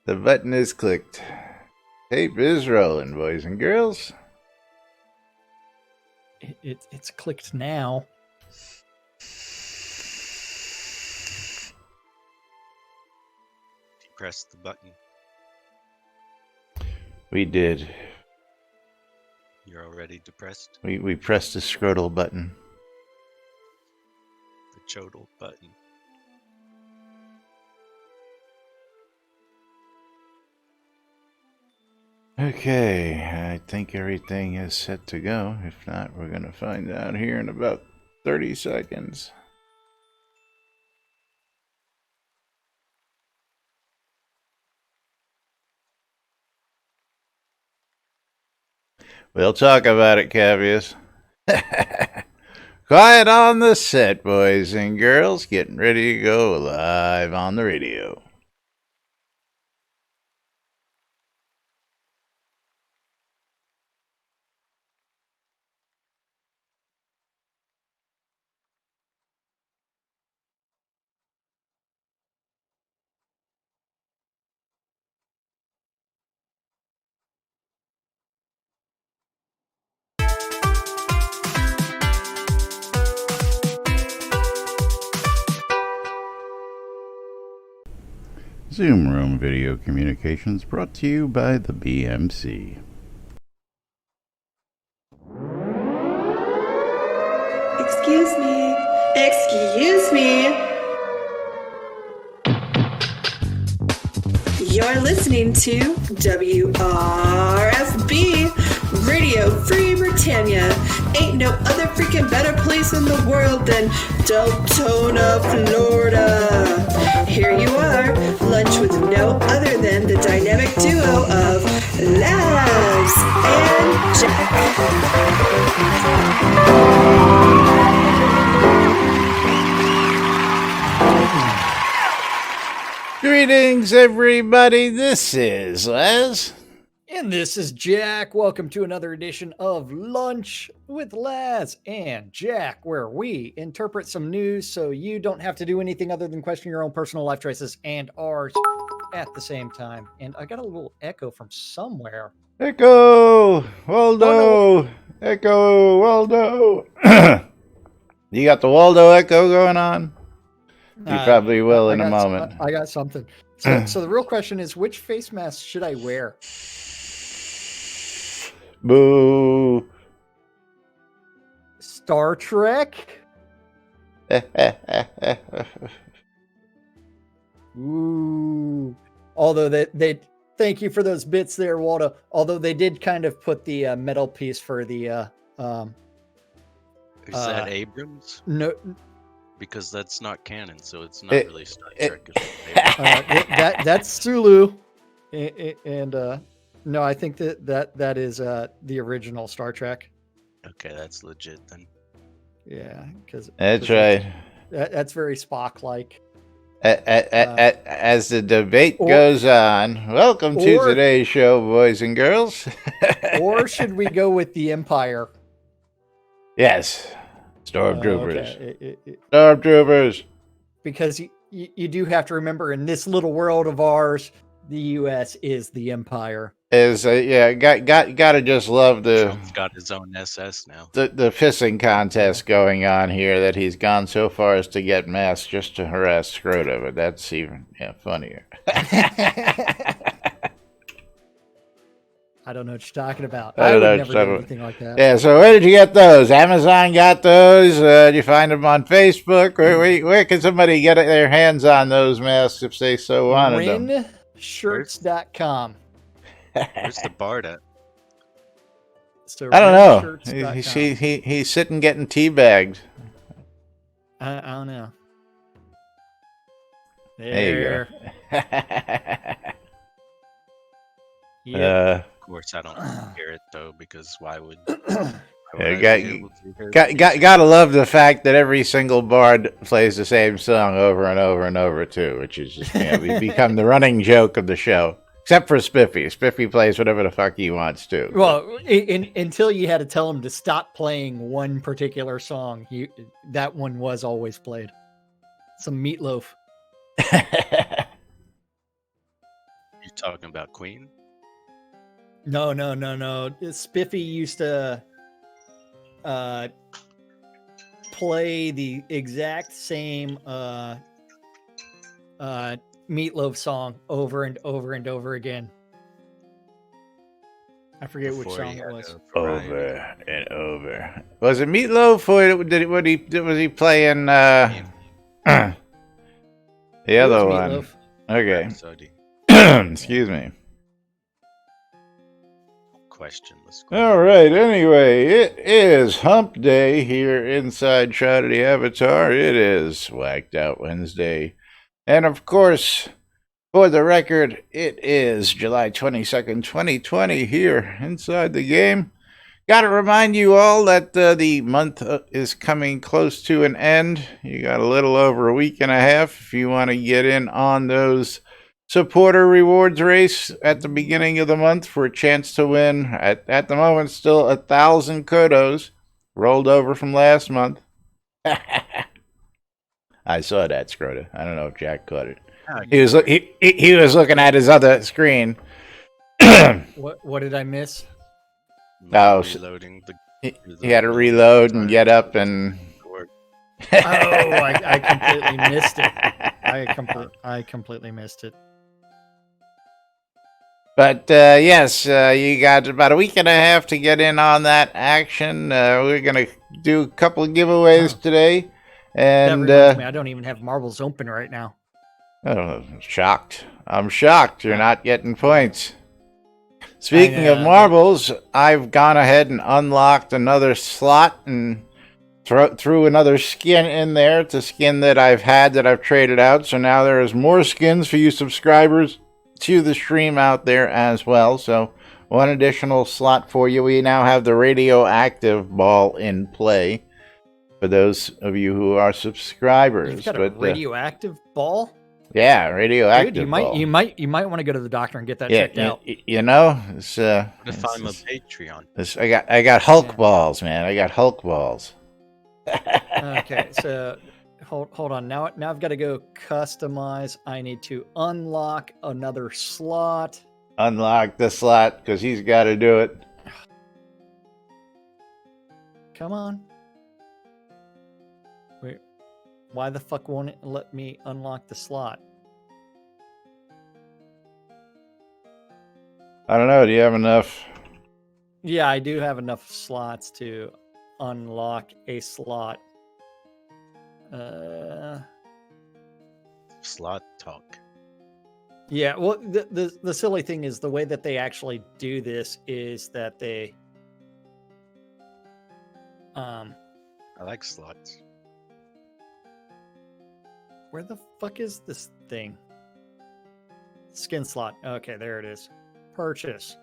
The button is clicked. Tape is rolling, boys and girls. It's clicked now. You press the button. We did. You're already depressed. We pressed the scrotal button. The chodal button. Okay, I think everything is set to go. If not, we're going to find out here in about 30 seconds. We'll talk about it, Cavius. Quiet on the set, boys and girls. Getting ready to go live on the radio. Zoom Room Video Communications brought to you by the BMC. Excuse me. Excuse me. You're listening to WRFB, Radio Free Britannia. Ain't no other freaking better place in the world than Deltona, Florida. Here you are, lunch with no other than the dynamic duo of Labs and Jack. Greetings, everybody. This is Les. And this is Jack. Welcome to another edition of Lunch with Laz and Jack, where we interpret some news so you don't have to do anything other than question your own personal life choices and ours at the same time. And I got a little echo from somewhere. Echo! Waldo! Echo! Waldo! You got the Waldo echo going on? You probably will in a moment. I got something. So the real question is, which face mask should I wear? Boo! Star Trek? Ooh. Although they thank you for those bits there, Waldo. Although they did kind of put the metal piece for the Is that Abrams? no Because that's not canon, so it's not really Star Trek. that's Sulu, and no, I think that is the original Star Trek. Okay, that's legit then. Yeah, because That's right. That's very Spock-like. As the debate goes on, welcome to today's show, boys and girls. Or should we go with the Empire? Yes. Stormtroopers. Okay. Stormtroopers. Because you do have to remember, in this little world of ours, the U.S. is the Empire. Gotta just love Trump's got his own SS now. the pissing contest going on here, that he's gone so far as to get masks just to harass Scroda, but that's even funnier. I don't know what you're talking about. I would don't know never do anything like that. Yeah, so where did you get those? Amazon got those? Did you find them on Facebook? Where can somebody get their hands on those masks if they so wanted them? Rinshirts.com. Where's the Bard at? I don't know. He's sitting getting teabagged. I don't know. There you go. Yeah. Of course, I don't hear it though, because why would? Gotta love the fact that every single bard plays the same song over and over and over too, which is just become the running joke of the show. Except for Spiffy. Spiffy plays whatever the fuck he wants to. Well, until you had to tell him to stop playing one particular song, that one was always played. Some Meatloaf. You talking about Queen? No. Spiffy used to play the exact same Meatloaf song over and over and over again. I forget which Before he song it had was. a variety. Over and over. Was it Meatloaf or was he playing the It other was one? Meatloaf. Okay. Rhapsody. Excuse me. Questionless. All right. Anyway, it is Hump Day here inside Shroud of the Avatar. It is Whacked Out Wednesday, and of course, for the record, it is July 22nd, 2020 here inside the game. Got to remind you all that the month is coming close to an end. You got a little over a week and a half if you want to get in on those supporter rewards race at the beginning of the month for a chance to win. At the moment, still 1,000 Kodos rolled over from last month. I saw that, Scrota. I don't know if Jack caught it. He was looking at his other screen. What did I miss? Oh, reloading. He had to reload and get up and. I completely missed it. I completely missed it. But yes, you got about a week and a half to get in on that action. We're gonna do a couple of giveaways today, and that reminds me, I don't even have marbles open right now. Oh, I'm shocked. I'm shocked you're not getting points. Speaking of marbles, I've gone ahead and unlocked another slot and threw another skin in there. It's a skin that I've had that I've traded out. So now there is more skins for you subscribers to the stream out there as well. So one additional slot for you. We now have the radioactive ball in play for those of you who are subscribers. You've got a radioactive ball? Yeah, radioactive. Dude, you might want to go to the doctor and get that checked out. You know, it's, what if I'm a Patreon? I got Hulk balls, man. I got Hulk balls. Okay, so hold on. Now I've got to go customize. I need to unlock another slot. Unlock the slot because he's got to do it. Come on. Wait. Why the fuck won't it let me unlock the slot? I don't know. Do you have enough? Yeah, I do have enough slots to unlock a slot. Slot talk. Yeah, well, the silly thing is the way that they actually do this is that they... I like slots. Where the fuck is this thing? Skin slot. Okay, there it is. Purchase.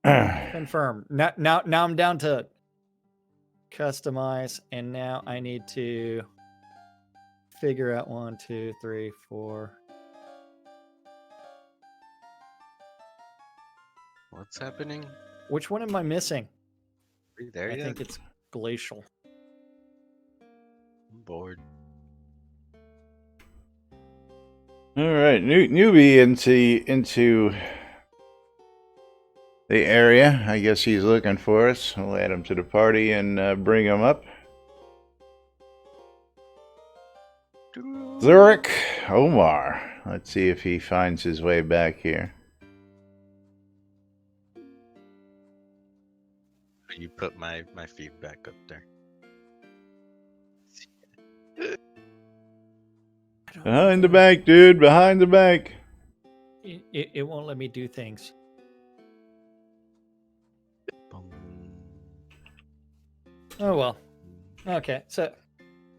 Confirm. Now I'm down to customize, and now I need to figure out 1, 2, 3, 4. What's happening? Which one am I missing? Are you there I yet? think it's glacial. I'm bored. All right, newbie into the area. I guess he's looking for us. We'll add him to the party and bring him up. Zurich Omar. Let's see if he finds his way back here. You put my feed back up there. Behind the bank, dude. Behind the bank. It won't let me do things. Oh well. Okay, so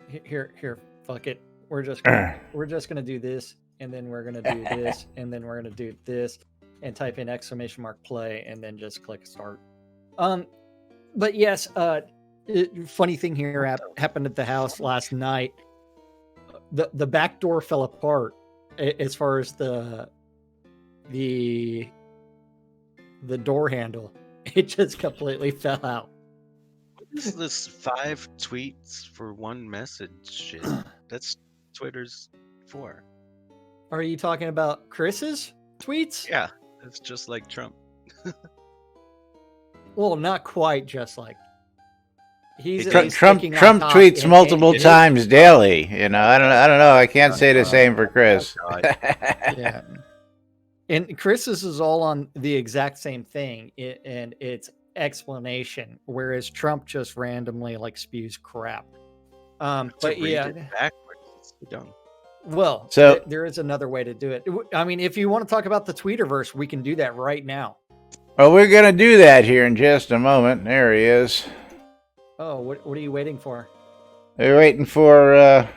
here, fuck it. We're just gonna do this, and then we're gonna do this, and then we're gonna do this, and type in !play, and then just click start. But yes, funny thing here happened at the house last night. The back door fell apart as far as the door handle. It just completely fell out. What is this 5 tweets for 1 message shit? That's Twitter's for. Are you talking about Chris's tweets? Yeah, it's just like Trump. Well, not quite just like. He's Trump- he's Trump sticking on Trump top tweets and- multiple and- times daily. You know, I don't know. I can't say the same for Chris. Yeah. And Chris's is all on the exact same thing, and it's explanation, whereas Trump just randomly like spews crap. To But read yeah, it backwards, it's so dumb. well, So- there is another way to do it. I mean, if you want to talk about the Tweeterverse, we can do that right now. Well, we're gonna do that here in just a moment. There he is. Oh, what are you waiting for? We're waiting for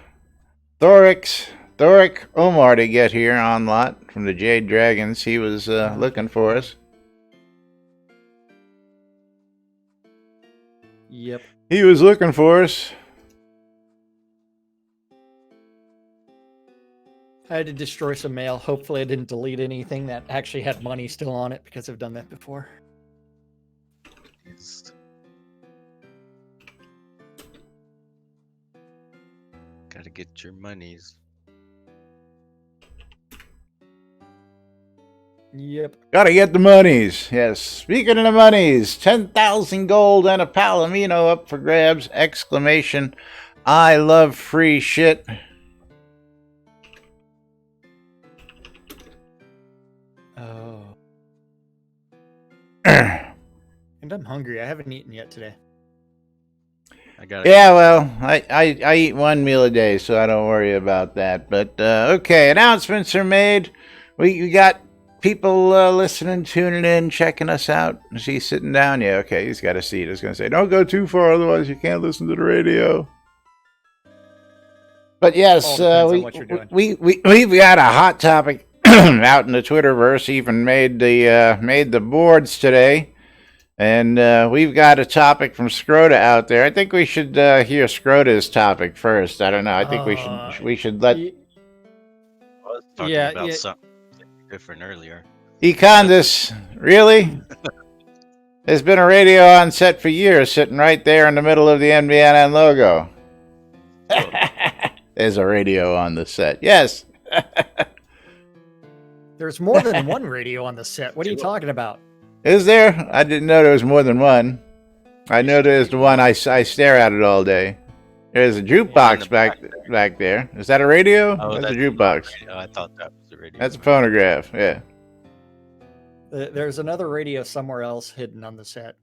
Thoric Omar to get here on lot from the Jade Dragons. He was looking for us. Yep. He was looking for us. I had to destroy some mail. Hopefully, I didn't delete anything that actually had money still on it, because I've done that before. It's- Gotta get your monies. Yep. Gotta get the monies. Yes. Speaking of the monies, 10,000 gold and a Palomino up for grabs. Exclamation. I love free shit. Oh. And I'm hungry. I haven't eaten yet today. I got Yeah, well, I eat one meal a day, so I don't worry about that. But, okay, announcements are made. We got people listening, tuning in, checking us out. Is he sitting down? Yeah, okay, he's got a seat. I was going to say, don't go too far, otherwise you can't listen to the radio. But yes, All depends on what you're doing. we've got a hot topic out in the Twitterverse. Even made the boards today. And we've got a topic from Scroda out there. I think we should hear Scroda's topic first. I don't know. I think we should let Y- I was talking Yeah, about yeah. something different earlier. Econdis. Really? There's been a radio on set for years, sitting right there in the middle of the NBNN logo. There's a radio on the set. Yes. There's more than one radio on the set. What are you talking about? Is there? I didn't know there was more than one. I know there's the one I stare at it all day. There's a jukebox back there. Is that a radio? Oh, that's a jukebox. Oh, I thought that was the radio. That's a phonograph. Yeah. There's another radio somewhere else hidden on the set.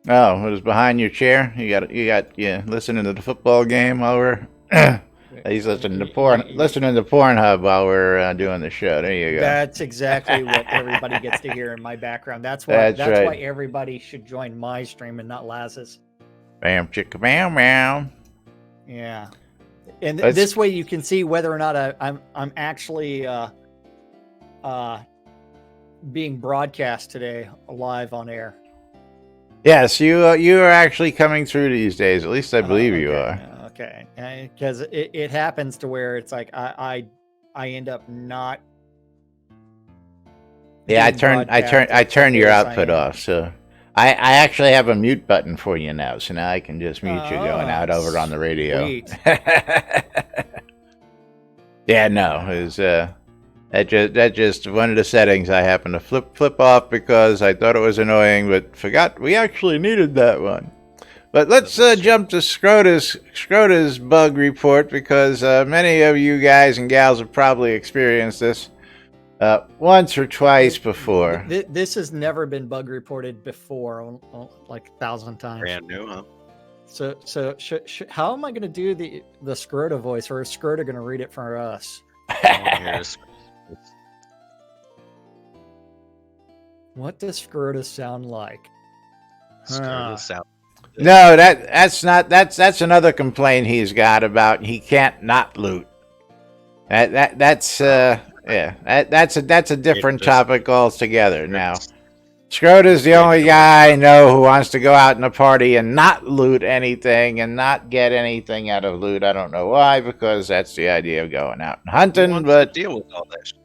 Oh, it was behind your chair. You listening to the football game while we're. He's listening to Pornhub while we're doing the show. There you go. That's exactly what everybody gets to hear in my background. That's why. That's right. Why everybody should join my stream and not Laz's. Bam, chicka, bam, bam. Yeah, and That's- this way you can see whether or not I'm actually being broadcast today live on air. Yes, you are actually coming through these days. At least I believe you Okay, are. Okay, because it happens to where it's like I end up not. Yeah, being I broadcast turned your as I output am. off, so I actually have a mute button for you now, so now I can just mute you going out over on the radio. Sweet. Yeah, no, it was that just one of the settings I happened to flip off because I thought it was annoying, but forgot we actually needed that one. But let's jump to Scrota's bug report, because many of you guys and gals have probably experienced this once or twice before. This has never been bug reported before, like 1,000 times. Brand new, huh? So how am I going to do the Scrota voice, or is Scrota going to read it for us? I wanna hear this. What does Scrota sound like? Stir this out. No, that's another complaint he's got about he can't not loot. That's a different topic altogether. Now, Scrota's the only guy I know who wants to go out in a party and not loot anything and not get anything out of loot. I don't know why, because that's the idea of going out and hunting. Who wants But to deal with all that shit?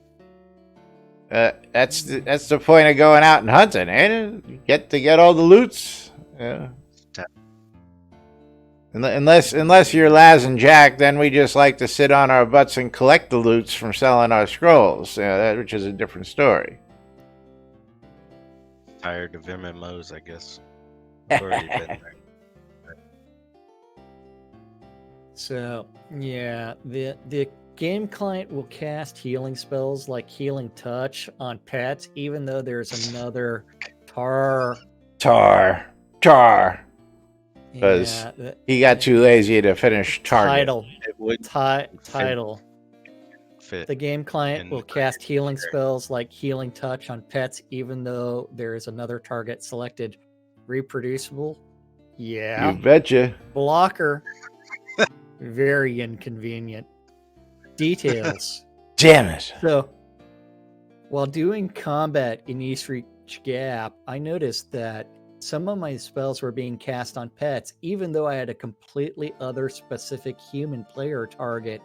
that's the point of going out and hunting, ain't it? You get all the loots. Yeah. Unless you're Laz and Jack, then we just like to sit on our butts and collect the loots from selling our scrolls, which is a different story. Tired of MMOs, I guess. I've already been there. So yeah, the game client will cast healing spells like Healing Touch on pets, even though there's another Tar. Because he got too lazy to finish target. Title. Fit. The game client will cast healing spells like Healing Touch on pets, even though there is another target selected. Reproducible? Yeah. You betcha. Blocker? Very inconvenient. Details. Damn it. So, while doing combat in East Reach Gap, I noticed that some of my spells were being cast on pets, even though I had a completely other specific human player target.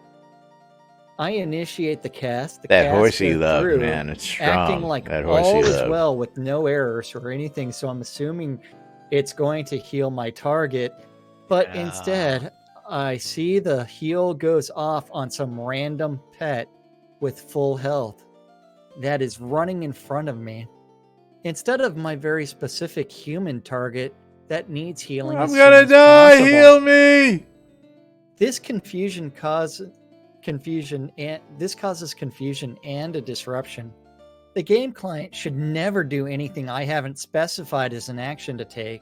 I initiate the cast. That horsey love, man, it's strong. Acting like that all is love. well with no errors or anything, so I'm assuming it's going to heal my target. But instead, I see the heal goes off on some random pet with full health that is running in front of me. Instead of my very specific human target that needs healing. I'm gonna die, heal me! This causes confusion and a disruption. The game client should never do anything I haven't specified as an action to take.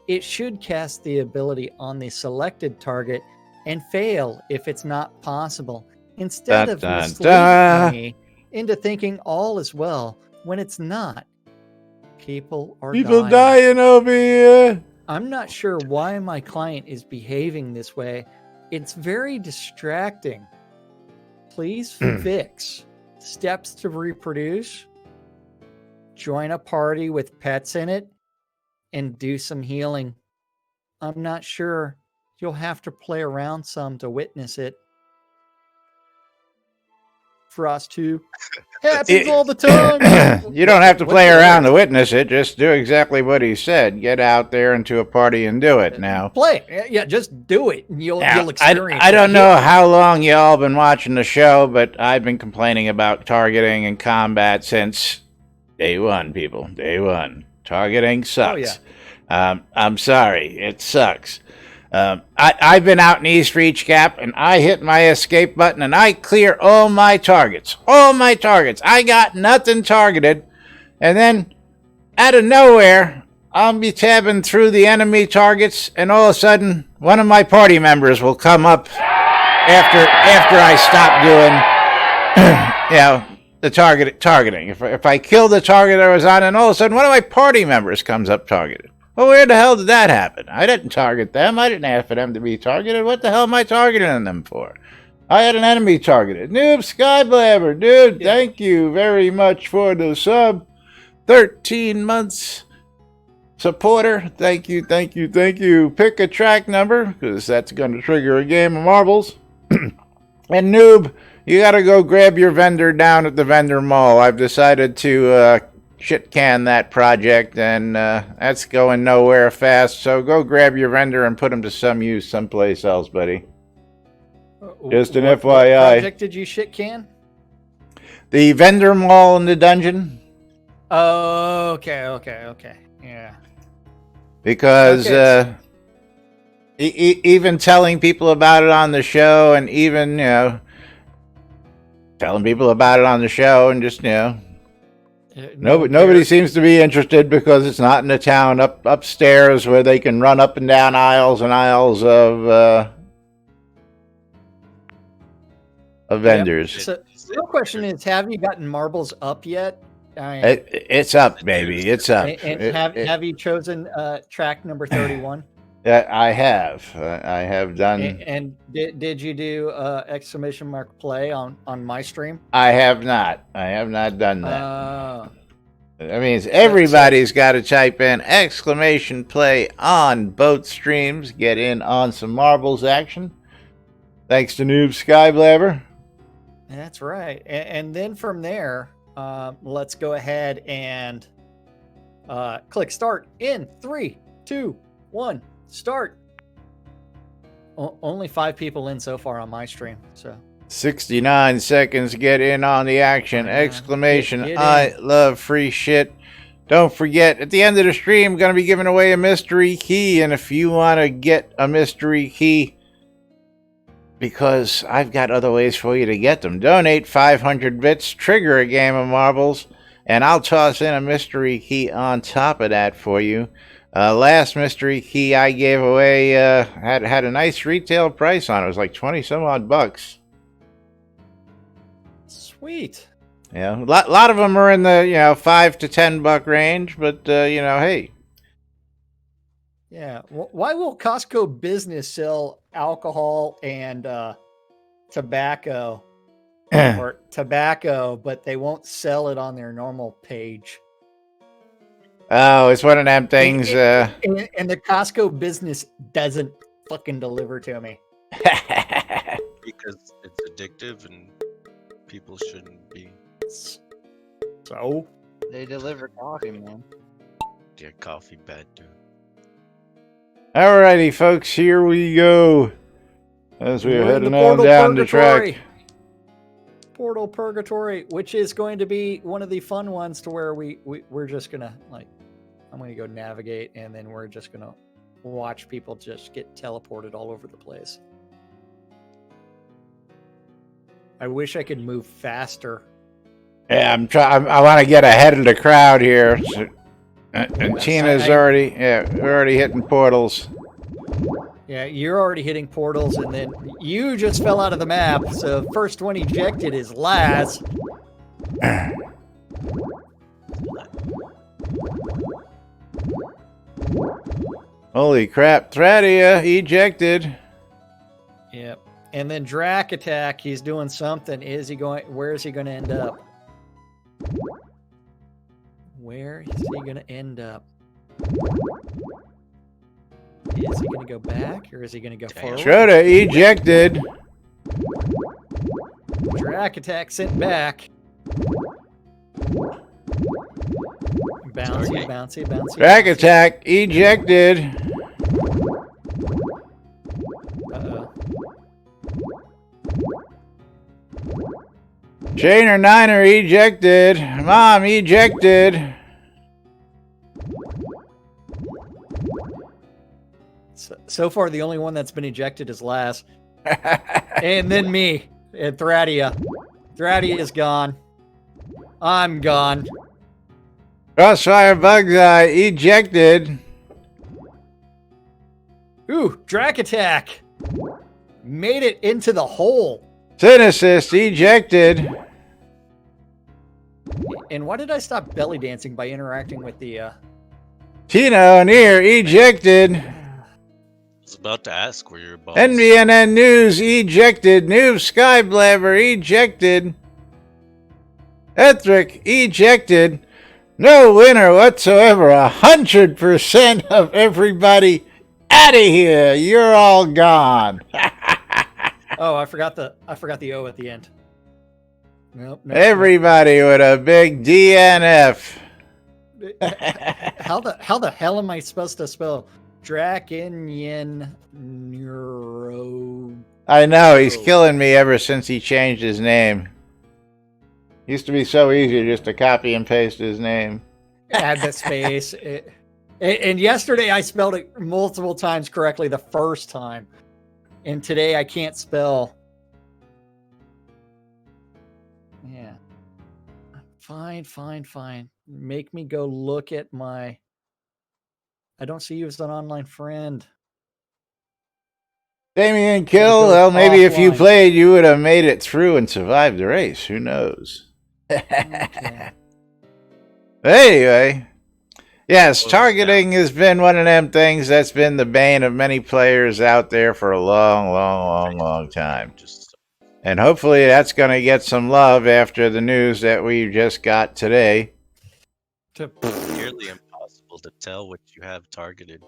It should cast the ability on the selected target and fail if it's not possible, instead of misleading me into thinking all is well when it's not. People dying over here. I'm not sure why my client is behaving this way. It's very distracting. Please fix. Steps to reproduce. Join a party with pets in it. And do some healing. I'm not sure. You'll have to play around some to witness it. Frost 2. Happens all the time. You don't have to play around to witness it. Just do exactly what he said. Get out there into a party and do it now. Play. Yeah, just do it. You'll experience I don't know how long y'all been watching the show, but I've been complaining about targeting and combat since day one, people. Day one. Targeting sucks. Oh, yeah. I'm sorry. It sucks. I've been out in East Reach Gap, and I hit my escape button, and I clear all my targets. All my targets. I got nothing targeted. And then, out of nowhere, I'll be tabbing through the enemy targets, and all of a sudden, one of my party members will come up after I stop doing, the targeting. If I kill the target I was on, and all of a sudden, one of my party members comes up targeted. Well, where the hell did that happen? I didn't target them. I didn't ask for them to be targeted. What the hell am I targeting them for? I had an enemy targeted. Noob Skyblabber, dude, thank you very much for the sub. 13 months supporter. Thank you. Pick a track number, because that's going to trigger a game of marbles. And Noob, you got to go grab your vendor down at the vendor mall. I've decided to shit can that project, and that's going nowhere fast. So go grab your vendor and put him to some use someplace else, buddy. Just an FYI. What project did you shit can? The vendor mall in the dungeon. Oh, okay. Yeah. Because even telling people about it on the show, and even telling people about it on the show, and just nobody seems to be interested, because it's not in the town upstairs where they can run up and down aisles and aisles of vendors. Yep. So the real question is, have you gotten marbles up yet? It's up, baby. It's up. And have you chosen track number 31? I have. I have done. And did you do exclamation mark play on my stream? I have not. I have not done that. That means everybody's got to type in exclamation play on both streams. Get in on some marbles action. Thanks to Noob Skyblabber. That's right. And then from there, let's go ahead and click start in 3, 2, 1. Start. Only 5 people in so far on my stream. So 69 seconds. Get in on the action. Exclamation. Get I in. love free shit. Don't forget, at the end of the stream, I'm going to be giving away a mystery key. And if you want to get a mystery key, because I've got other ways for you to get them, donate 500 bits, trigger a game of marbles, and I'll toss in a mystery key on top of that for you. Last mystery key I gave away had a nice retail price on it. It was like 20 some odd bucks. Sweet. Yeah, a lot of them are in the $5 to $10 range, but hey. Yeah. Why will Costco Business sell alcohol and tobacco or tobacco, but they won't sell it on their normal page? Oh, it's one of them things. And the Costco Business doesn't fucking deliver to me. Because it's addictive and people shouldn't be. So They deliver coffee, man. Yeah, coffee bad too. Alrighty, folks, here we go. As we're in heading the on Portal down the Purgatory. track. Portal Purgatory, which is going to be one of the fun ones to where we're just gonna I'm gonna go navigate and then we're just gonna watch people just get teleported all over the place. I wish I could move faster. Yeah, I want to get ahead of the crowd here. So, and Tina's already, we're already hitting portals. Yeah, you're already hitting portals, and then you just fell out of the map. So first one ejected is Laz. Holy crap, Thradia ejected. Yep. And then Drac Attack, he's doing something. Where is he going to end up? Where is he going to end up? Is he going to go back or is he going to go forward? Shroud ejected. Drac Attack sent back. Bouncy, bouncy, bouncy. Drac Attack ejected. Uh-oh. Chainer Niner ejected. Mom ejected. So far, the only one that's been ejected is Laz. And then me and Thradia. Thradia is gone. I'm gone. Crossfire Bugeye ejected. Ooh, Drac Attack. Made it into the hole. Synesist ejected. And why did I stop belly dancing by interacting with the... Tino Near ejected. I was about to ask where your balls. NBNN News ejected. Noob Skyblabber ejected. Ethric ejected. No winner whatsoever. 100% of everybody out of here. You're all gone. Oh, I forgot the O at the end. Nope. Everybody with a big DNF. How the hell am I supposed to spell Drakenyen Neuro? I know, he's killing me ever since he changed his name. Used to be so easy just to copy and paste his name. Add the space. And yesterday I spelled it multiple times correctly the first time. And today I can't spell. Yeah. Fine. Make me go look at my... I don't see you as an online friend. Damien Kill, well, maybe if you played, you would have made it through and survived the race. Who knows? Okay. Anyway, yes, targeting has been one of them things that's been the bane of many players out there for a long time. And hopefully that's going to get some love after the news that we just got today. It's nearly impossible to tell what you have targeted.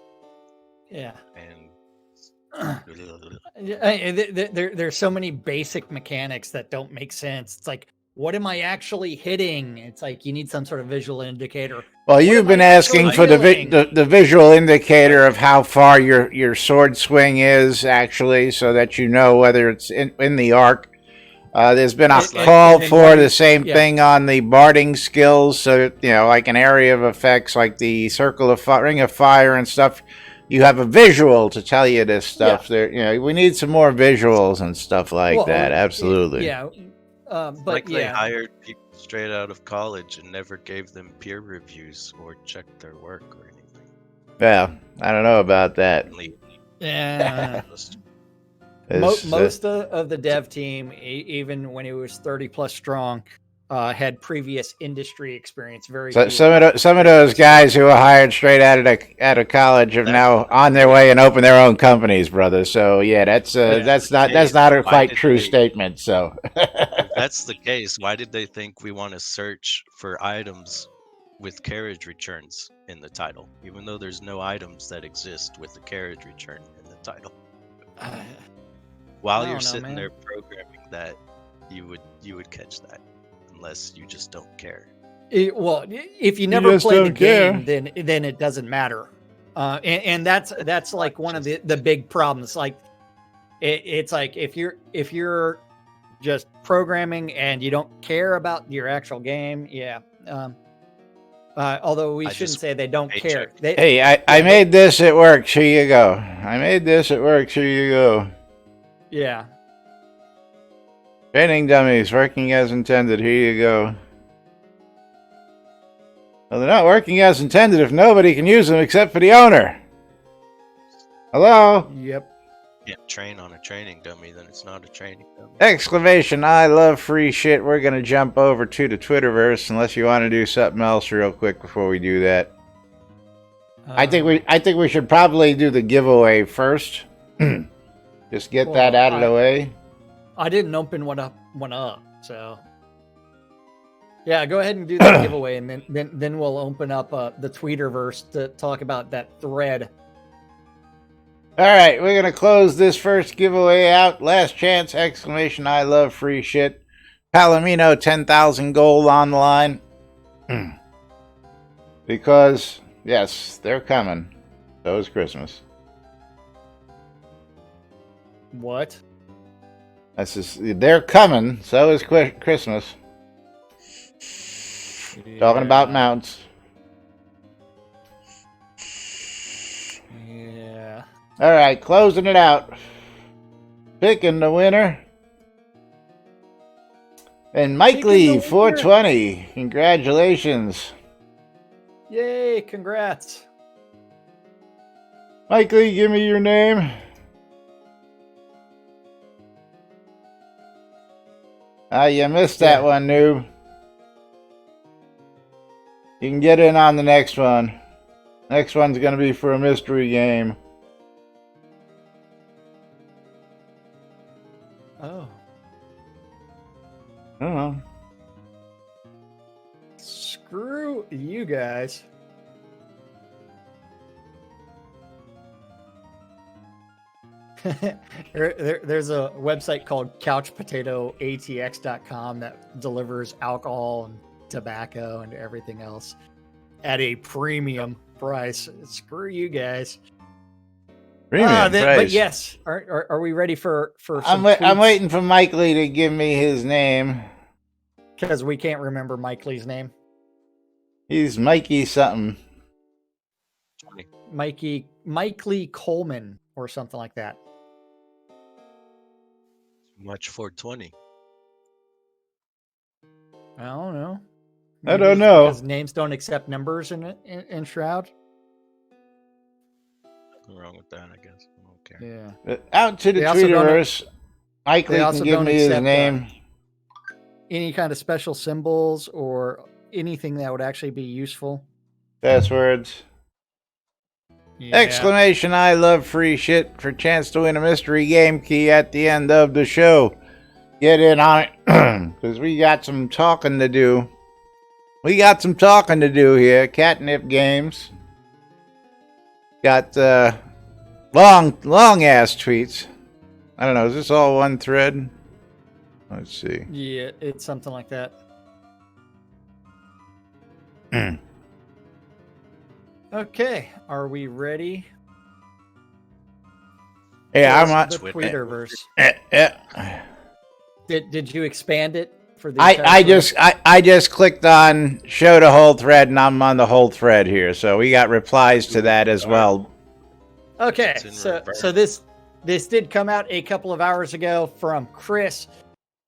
Yeah. And There's so many basic mechanics that don't make sense. It's like, what am I actually hitting? It's like you need some sort of visual indicator. Well, you've am been I asking actually for feeling? the visual indicator of how far your sword swing is, actually, so that you know whether it's in the arc. There's been a It's like- call and for what the is- same yeah. thing on the barding skills. So, like an area of effects, like the circle of ring of fire and stuff. You have a visual to tell you this stuff. There, we need some more visuals and stuff like that. Absolutely. Yeah. It's But like they yeah. hired people straight out of college and never gave them peer reviews or checked their work or anything. Well, I don't know about that. Only- Yeah. It's, Most of the dev team, even when it was 30 plus strong, had previous industry experience. Very few some of those guys who were hired straight out of college have now on their way and opened their own companies, brother. So yeah, that's not a Why quite did true they- statement. So If that's the case, why did they think we want to search for items with carriage returns in the title, even though there's no items that exist with a carriage return in the title? While I you're don't know, sitting man. there programming that, you would catch that, unless you just don't care. Well, if you never just play the don't care. game, then it doesn't matter. And that's like one of the big problems. Like it's like if you're just programming and you don't care about your actual game, yeah. Although we I shouldn't just say they don't care. paycheck. They, I made this. It works. Here you go. I made this. It works. Here you go. yeah. Training dummies working as intended. Here you go. Well, they're not working as intended if nobody can use them except for the owner. Hello? Yep. Can't train on a training dummy, then it's not a training dummy. Exclamation, I love free shit. We're going to jump over to the Twitterverse unless you want to do something else real quick before we do that. I think we should probably do the giveaway first. Just get that out of the way. I didn't open one up, so yeah, go ahead and do the giveaway, and then we'll open up the Tweeterverse to talk about that thread. All right, we're going to close this first giveaway out. Last chance, exclamation, I love free shit. Palomino, 10,000 gold on the line. Because, yes, they're coming. So is Christmas. What? That's just, they're coming. So is Christmas. Talking about mounts. Yeah. All right, closing it out. Picking the winner. And Mike Picking Lee, the winner. 420. Congratulations. Yay! Congrats. Mike Lee, give me your name. You missed that one, noob. You can get in on the next one. Next one's going to be for a mystery game. Oh. I don't know. Screw you guys. There's a website called couchpotatoatx.com that delivers alcohol and tobacco and everything else at a premium price. Screw you guys. Premium But price. yes, are we ready for I'm waiting for Mike Lee to give me his name. because we can't remember Mike Lee's name. He's Mikey something. Mike Lee Coleman or something like that. Much 420. I don't know. I don't know. Because names don't accept numbers in Shroud. Nothing wrong with that, I guess. I don't care. Yeah. Out to the They also don't- Twitterverse. Mike they Lee also can give don't me his accept, name. Any kind of special symbols or anything that would actually be useful. Passwords. Yeah. Exclamation, I love free shit for chance to win a mystery game key at the end of the show. Get in on it, because we got some talking to do. We got some talking to do here. Catnip Games. Got long ass tweets. I don't know, is this all one thread? Let's see. Yeah, it's something like that. Okay, are we ready? Yeah, I'm for on. the Twitterverse. Yeah. Did you expand it for the? I just clicked on show the whole thread, and I'm on the whole thread here. So we got replies to that as well. Okay, It's in so reverse. this did come out a couple of hours ago from Chris.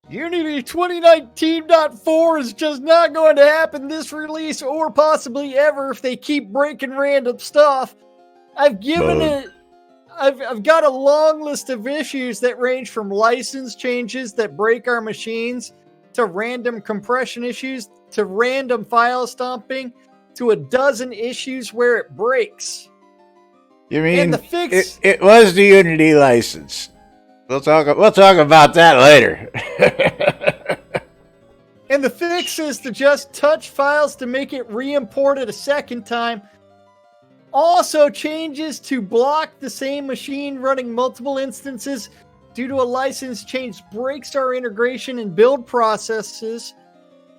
Unity 2019.4 is just not going to happen this release or possibly ever if they keep breaking random stuff. I've given Bug. it. I've got a long list of issues that range from license changes that break our machines to random compression issues to random file stomping to a dozen issues where it breaks. You mean And the fix- it was the Unity license? We'll talk about that later. And the fix is to just touch files to make it re-imported a second time. Also changes to block the same machine running multiple instances due to a license change breaks our integration and build processes.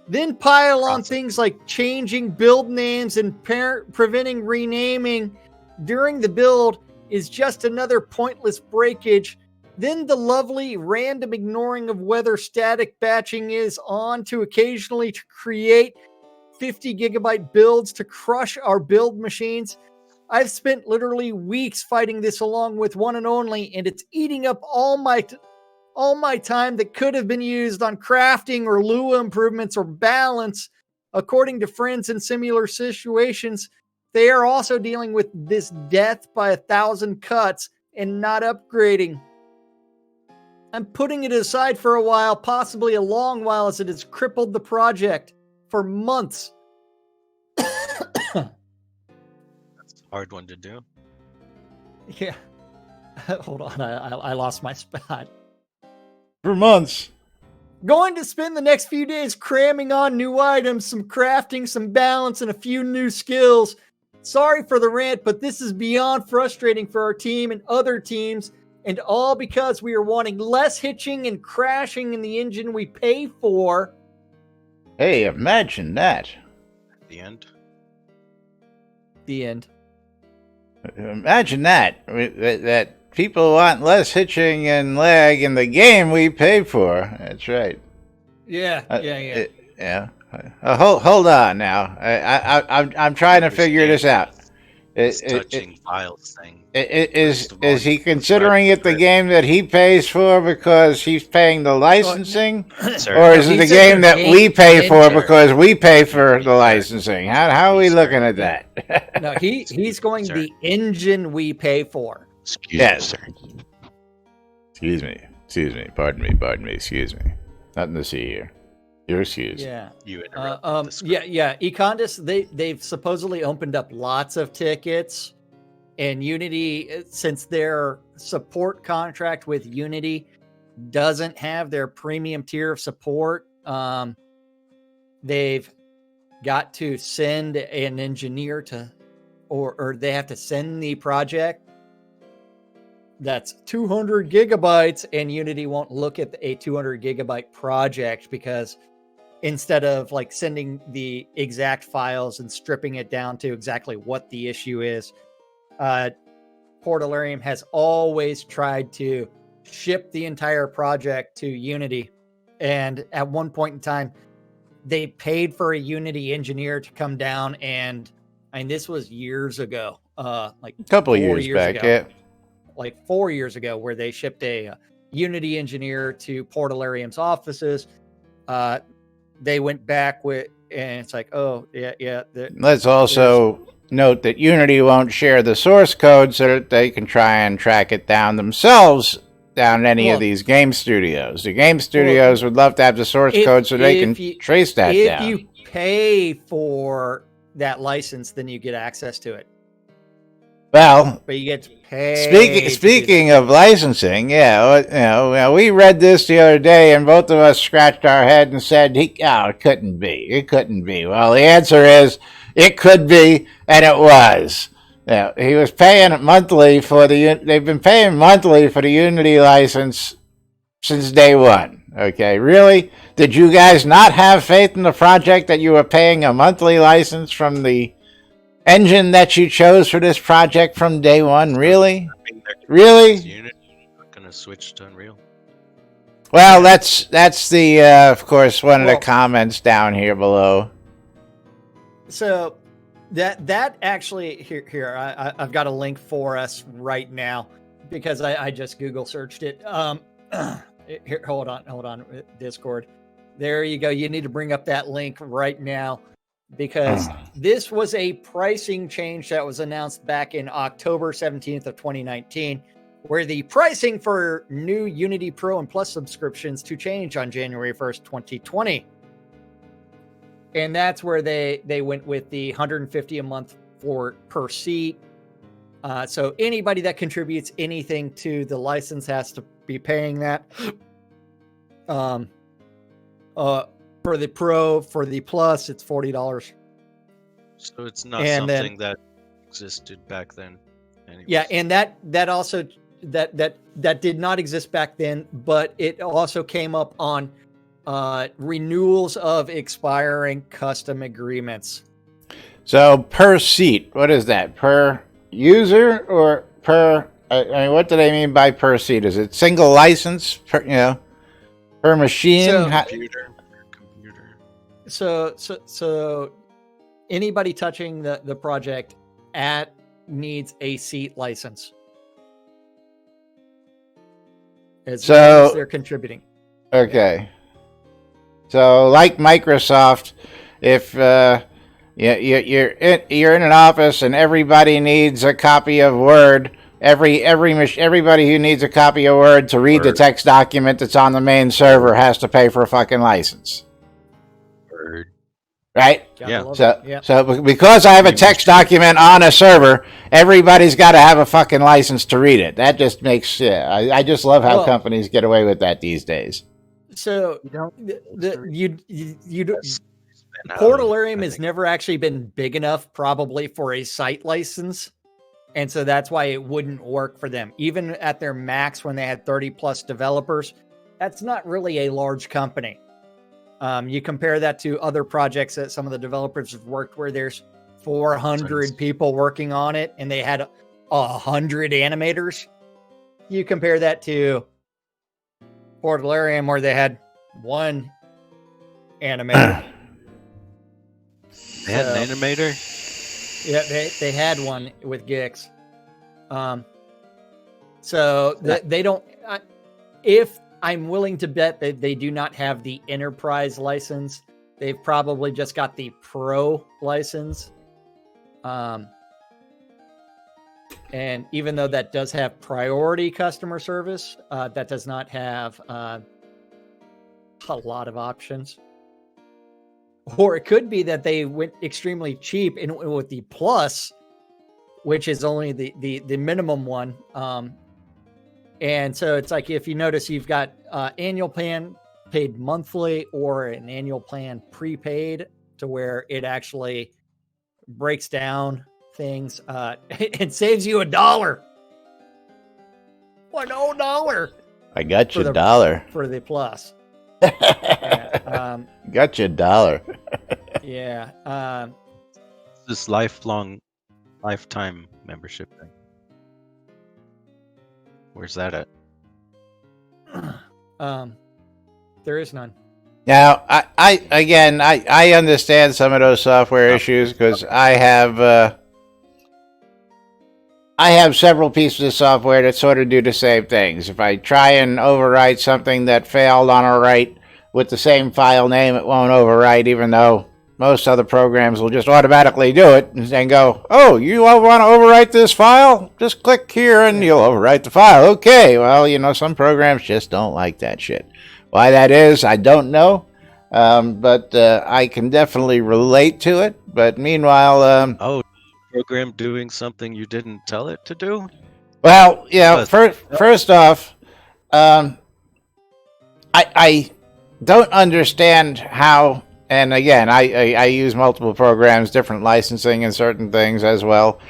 Then pile on things like changing build names and preventing renaming during the build is just another pointless breakage. Then the lovely random ignoring of whether static batching is on to occasionally to create 50 gigabyte builds to crush our build machines. I've spent literally weeks fighting this along with one and only, and it's eating up all my time that could have been used on crafting or Lua improvements or balance. According to friends in similar situations, they are also dealing with this death by 1,000 cuts and not upgrading. I'm putting it aside for a while, possibly a long while, as it has crippled the project for months. That's a hard one to do. Yeah. Hold on, I lost my spot. For months. Going to spend the next few days cramming on new items, some crafting, some balance, and a few new skills. Sorry for the rant, but this is beyond frustrating for our team and other teams, and all because we are wanting less hitching and crashing in the engine we pay for. Hey, imagine that. At the end. The end. Imagine that. That people want less hitching and lag in the game we pay for. That's right. Yeah. Yeah. Hold on now. I'm trying to figure this out. This touching files thing. Is he considering it the game that he pays for because he's paying the licensing, or is it the game that we pay for because we pay for the licensing? How are we looking at that? No, he's going the engine we pay for. Yes. Excuse me. Pardon me. Excuse me. Nothing to see here. You're excused. Yeah. You interrupted the script. Yeah. Econdis, they've supposedly opened up lots of tickets, and Unity, since their support contract with Unity doesn't have their premium tier of support, they've got to send an engineer to, or they have to send the project that's 200 gigabytes, and Unity won't look at a 200 gigabyte project because instead of like sending the exact files and stripping it down to exactly what the issue is, Portalarium has always tried to ship the entire project to Unity. And at one point in time, they paid for a Unity engineer to come down, and this was years ago, like a couple of years back, ago. yeah. Like 4 years ago, where they shipped a Unity engineer to Portalarium's offices. They went back with, and it's like, oh, yeah. Let's also note that Unity won't share the source code so that they can try and track it down themselves down any of these game studios. The game studios would love to have the source code so they can trace that down. If you pay for that license, then you get access to it. Well, but you get to pay. Speaking of licensing, yeah, we read this the other day, and both of us scratched our head and said, "it couldn't be. It couldn't be." Well, the answer is, it could be, and it was. Yeah, he was paying monthly for the. They've been paying monthly for the Unity license since day one. Okay, really? Did you guys not have faith in the project that you were paying a monthly license from the engine that you chose for this project from day one? Really? I mean, they're Really? Unity, not gonna switch to Unreal. Well, that's the of course one of the Well- comments down here below. So that actually here I've got a link for us right now because I just Google searched it. Here, hold on, Discord. There you go. You need to bring up that link right now because this was a pricing change that was announced back in October 17th of 2019, where the pricing for new Unity Pro and Plus subscriptions to change on January 1st, 2020. And that's where they went with the $150 a month per seat. So anybody that contributes anything to the license has to be paying that. For the Pro, for the Plus, it's $40. So it's not And then- something that existed back then. Anyways. Yeah, and that also that did not exist back then, but it also came up on renewals of expiring custom agreements. So per seat, what is that? Per user or per? I mean, what do they mean by per seat? Is it single license? Per machine? So- computer. So anybody touching the project needs a seat license. As long as they're contributing. Okay. So, like Microsoft, if you're in an office and everybody needs a copy of Word, everybody who needs a copy of Word to read the text document that's on the main server has to pay for a fucking license, Word. right? Gotta Yeah. love So, it. Yeah. so because I have a text document on a server, everybody's got to have a fucking license to read it. That just makes I just love how Well- companies get away with that these days. So You don't. you do, That's been out, Portalarium I has think. never actually been big enough, probably, for a site license. And so that's why it wouldn't work for them. Even at their max, when they had 30 plus developers, that's not really a large company. You compare that to other projects that some of the developers have worked where there's 400 people working on it and they had 100 animators. You compare that to Portalarium where they had one animator. They had an So- animator. Yeah, they had one with Gix. So they don't. If I'm willing to bet that they do not have the enterprise license, they've probably just got the pro license. And even though that does have priority customer service, that does not have a lot of options. Or it could be that they went extremely cheap and went with the plus, which is only the minimum one. And so it's like, if you notice, you've got annual plan paid monthly or an annual plan prepaid, to where it actually breaks down things. It saves you $1. $1 I got For you the- $1. for the plus. Yeah, Got you $1. yeah. This lifetime membership thing. Where's that at? There is none. Now, I understand some of those software issues because I have several pieces of software that sort of do the same things. If I try and overwrite something that failed on a write with the same file name, it won't overwrite, even though most other programs will just automatically do it and then go, oh, you want to overwrite this file? Just click here and you'll overwrite the file. Okay, well, some programs just don't like that shit. Why that is, I don't know, but I can definitely relate to it. But meanwhile, Oh, program doing something you didn't tell it to do? well, But- first off, I don't understand how. And again, I use multiple programs, different licensing and certain things as well.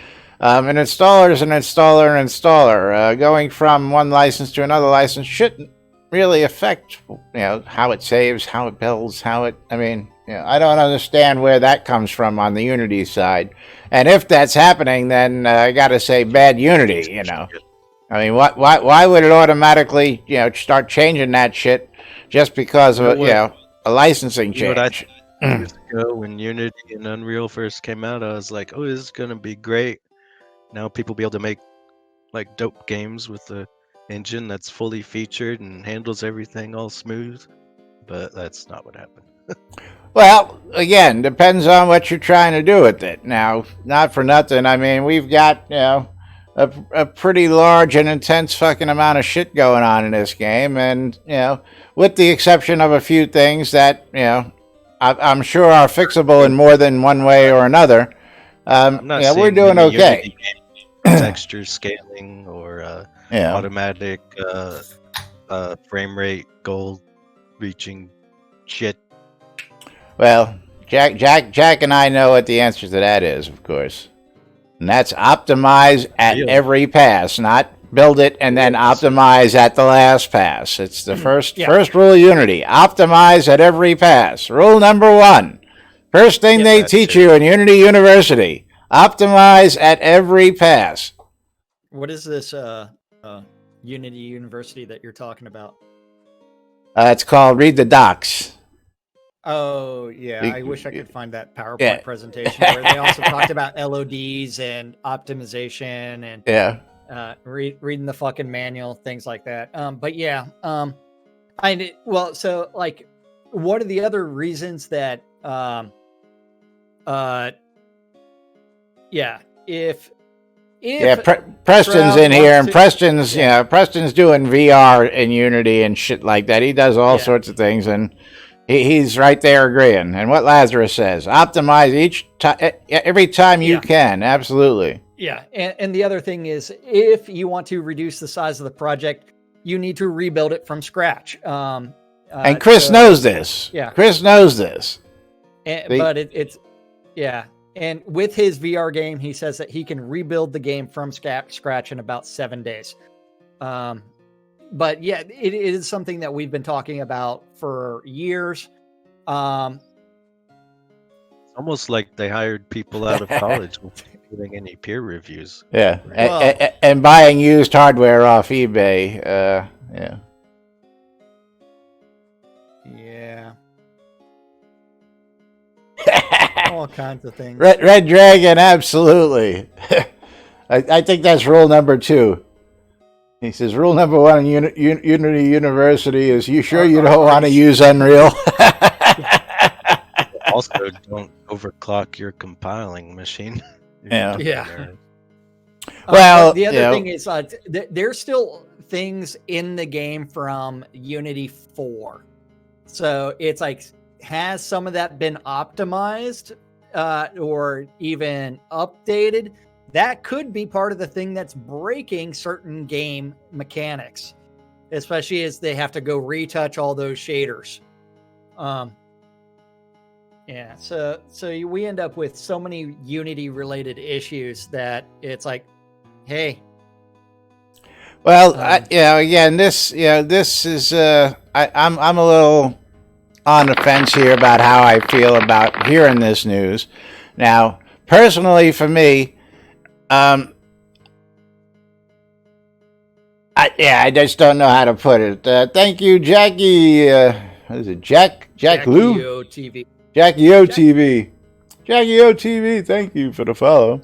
An installer is an installer. Going from one license to another license shouldn't really affect, how it saves, how it builds, I don't understand where that comes from on the Unity side. And if that's happening, then I got to say bad Unity, I mean, why would it automatically, start changing that shit just because of, a licensing change? Years ago, when Unity and Unreal first came out, I was like, oh, this is going to be great. Now people be able to make like dope games with the engine that's fully featured and handles everything all smooth. But that's not what happened. Well, again, depends on what you're trying to do with it. Now, not for nothing. I mean, we've got, a pretty large and intense fucking amount of shit going on in this game. And, with the exception of a few things that, I'm sure are fixable in more than one way or another. We're doing okay. Texture scaling or automatic frame rate goal reaching shit. Well, Jack and I know what the answer to that is, of course. And that's optimize at every pass, not build it and then optimize at the last pass. It's the first rule of Unity. Optimize at every pass. Rule number 1. First thing they teach you in Unity University. Optimize at every pass. What is this Unity University that you're talking about? It's called Read the Docs. Oh, yeah. I wish I could find that PowerPoint presentation where they also talked about LODs and optimization and reading the fucking manual, things like that. But yeah, so like, what are the other reasons that, Preston's in here, and Preston's doing VR in Unity and shit like that. He does all sorts of things, and he's right there agreeing. And what Lazarus says, optimize every time you can. Absolutely. Yeah, and the other thing is, if you want to reduce the size of the project, you need to rebuild it from scratch. And Chris knows this. Yeah, Chris knows this. But it's and with his VR game, he says that he can rebuild the game from scratch in about 7 days. But yeah, it is something that we've been talking about for years. It's almost like they hired people out of college without giving any peer reviews. Yeah, and buying used hardware off eBay. Yeah. All kinds of things. Red Dragon, absolutely. I think that's rule number 2. He says, rule number 1 in Unity University is, you sure you don't want to use Unreal? Also, don't overclock your compiling machine. Yeah. Well, the other thing is, there's still things in the game from Unity 4. So it's like, has some of that been optimized or even updated? That could be part of the thing that's breaking certain game mechanics, especially as they have to go retouch all those shaders. So we end up with so many Unity related issues that it's like, hey. Well, again, this is I'm a little on the fence here about how I feel about hearing this news. Now, personally, for me, I just don't know how to put it. Thank you, Jackie. What is it, Jack Lou? TV. Jackie OTV. Jackie OTV. Thank you for the follow.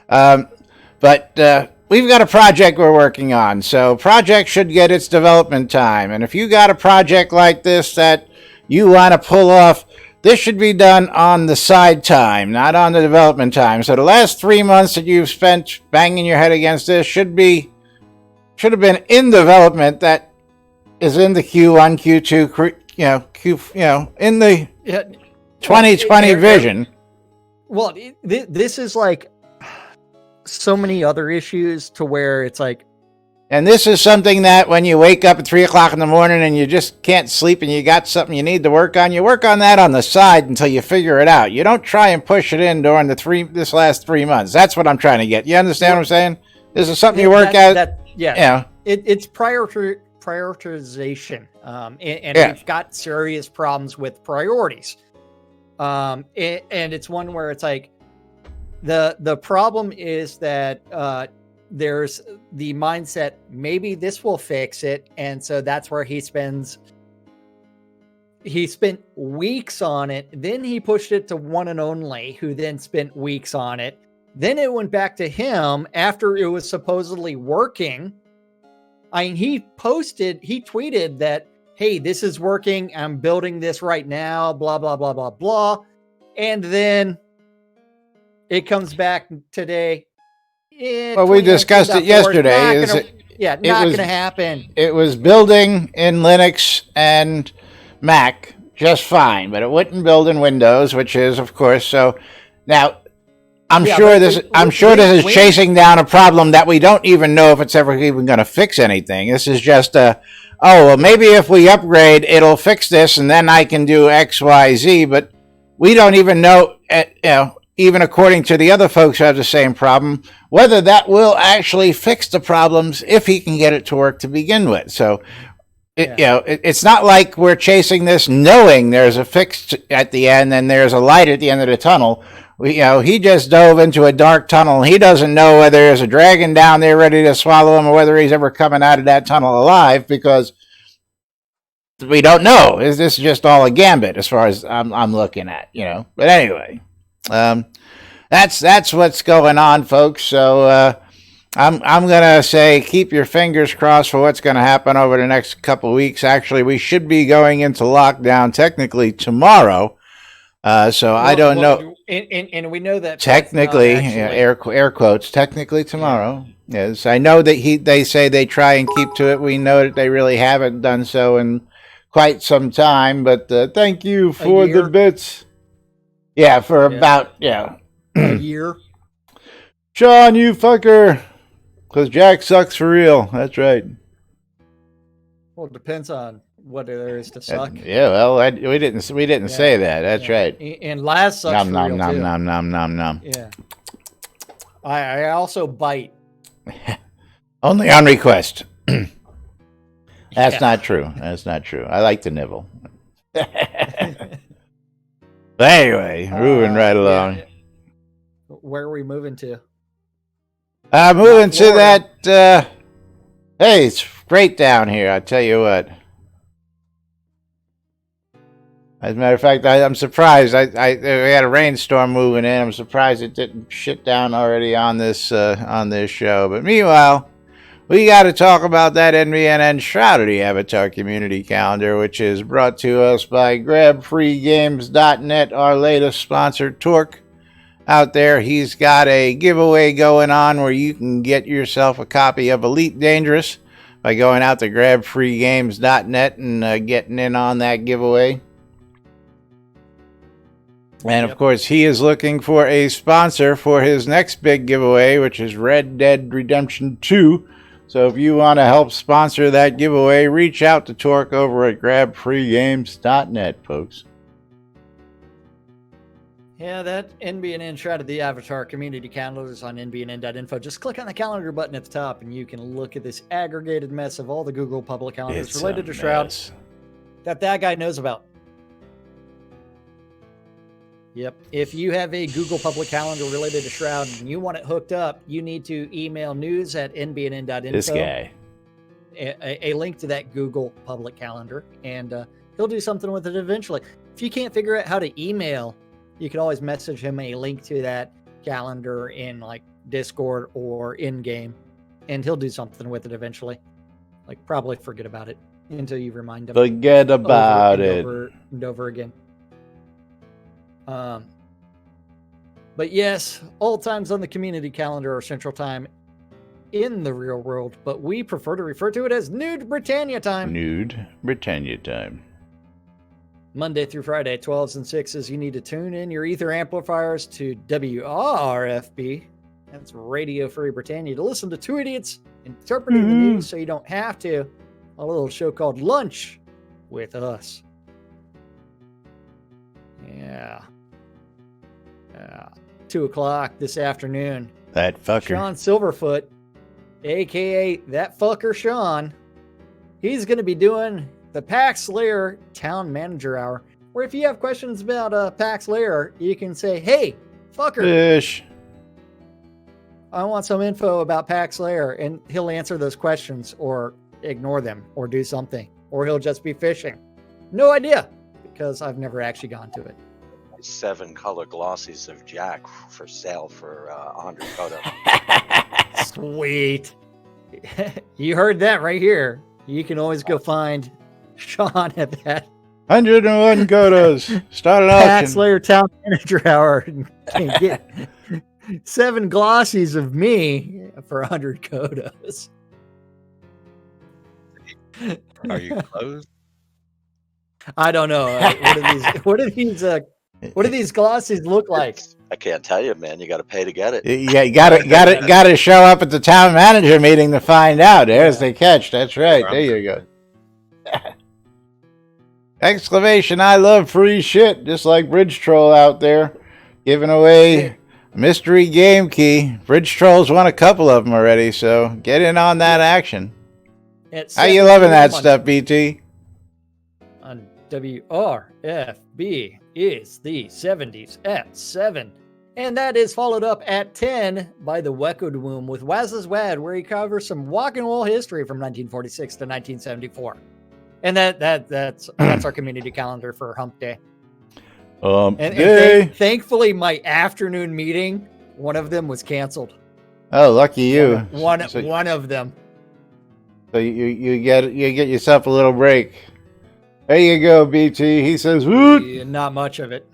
But we've got a project we're working on, so project should get its development time. And if you got a project like this that you want to pull off, this should be done on the side time, not on the development time. So the last 3 months that you've spent banging your head against this should have been in development. That is in the Q1, Q2, in the 2020 vision. Well, this is like so many other issues to where it's like. And this is something that when you wake up at 3 o'clock in the morning and you just can't sleep and you got something you need to work on, you work on that on the side until you figure it out. You don't try and push it in during this last 3 months. That's what I'm trying to get. You understand what I'm saying? This is something you work out. It's prioritization. And we've got serious problems with priorities. And it's one where it's like the problem is that there's the mindset, maybe this will fix it, and so that's where he spent weeks on it. Then he pushed it to One and Only, who then spent weeks on it. Then it went back to him after it was supposedly working. I mean, he tweeted that, hey, this is working. I'm building this right now, blah, blah, blah, blah, blah. And then it comes back today. Well, we discussed it yesterday. Not going to happen. It was building in Linux and Mac just fine, but it wouldn't build in Windows, which is, of course, so. Now, I'm sure this is chasing down a problem that we don't even know if it's ever even going to fix anything. This is just maybe if we upgrade, it'll fix this, and then I can do X, Y, Z. But we don't even know, even according to the other folks who have the same problem, whether that will actually fix the problems if he can get it to work to begin with. So, it's not like we're chasing this knowing there's a fix at the end and there's a light at the end of the tunnel. He just dove into a dark tunnel. He doesn't know whether there's a dragon down there ready to swallow him or whether he's ever coming out of that tunnel alive, because we don't know. Is this just all a gambit as far as I'm looking at, But anyway, that's what's going on, folks. So I'm gonna say keep your fingers crossed for what's going to happen over the next couple of weeks. Actually, we should be going into lockdown technically tomorrow. I don't know. And we know that technically, air quotes, technically tomorrow. Yeah. Yes, I know that they say they try and keep to it. We know that they really haven't done so in quite some time. But thank you for the bits. Yeah, for about a year. Sean, you fucker, because Jack sucks for real. That's right. Well, it depends on what there is to suck. We didn't say that. That's right. And Laz sucks for real too. Nom. Yeah. I also bite. Only on request. That's not true. That's not true. I like to nibble. But anyway, moving right along. Yeah. Where are we moving to? Moving to that. Hey, it's great down here. I tell you what. As a matter of fact, I'm surprised. We had a rainstorm moving in. I'm surprised it didn't shit down already on this show. But meanwhile, we got to talk about that NBNN Shroud of the Avatar community calendar, which is brought to us by GrabFreeGames.net, our latest sponsor, Torque. Out there, he's got a giveaway going on where you can get yourself a copy of Elite Dangerous by going out to GrabFreeGames.net and getting in on that giveaway. And of course, he is looking for a sponsor for his next big giveaway, which is Red Dead Redemption 2. So if you want to help sponsor that giveaway, reach out to Torque over at GrabFreeGames.net, folks. Yeah, that NBNN Shroud of the Avatar community calendar is on NBNN.info. Just click on the calendar button at the top and you can look at this aggregated mess of all the Google public calendars related to Shroud that guy knows about. Yep. If you have a Google public calendar related to Shroud and you want it hooked up, you need to email news@nbnn.info. This guy. A link to that Google public calendar, and he'll do something with it eventually. If you can't figure out how to email, you can always message him a link to that calendar in like Discord or in-game, and he'll do something with it eventually. Like probably forget about it until you remind him. Forget about it. Over and over again. But yes, all times on the community calendar are Central Time in the real world, but we prefer to refer to it as Nude Britannia time. Nude Britannia time. Monday through Friday, 12s and 6s, you need to tune in your ether amplifiers to WRFB. That's Radio Free Britannia, to listen to two idiots interpreting the news so you don't have to. A little show called Lunch with us. Yeah. 2 o'clock this afternoon. That fucker. Sean Silverfoot, a.k.a. that fucker Sean, he's going to be doing the Pack Slayer Town Manager Hour. Or if you have questions about Pax Lair, you can say, "Hey, fucker, Fish. I want some info about Pax Lair," and he'll answer those questions or ignore them or do something, or he'll just be fishing. No idea, because I've never actually gone to it. 7 color glossies of Jack for sale for 100 photo. Sweet. You heard that right here. You can always go find Sean at that 101 Godos. Start an Pax auction. Lair Town Manager Hour and get 7 glossies of me for 100 Kodos. Are you close? I don't know. What do these glossies look like? I can't tell you, man. You got to pay to get it. Yeah, you gotta show up at the town manager meeting to find out. There's the catch. That's right. There you go. Exclamation! I love free shit. Just like Bridge Troll out there, giving away mystery game key. Bridge Troll's won a couple of them already, so get in on that action. How you loving that stuff, BT? On WRFB is the 70s at 7. And that is followed up at 10 by the Weckoed Womb with Waz's Wad, where he covers some rock and roll history from 1946 to 1974. And that's our community calendar for Hump Day. Thankfully, my afternoon meeting, one of them was canceled. Oh, lucky you. One of them. So you get yourself a little break. There you go, BT. He says, "Woot!" Yeah, not much of it.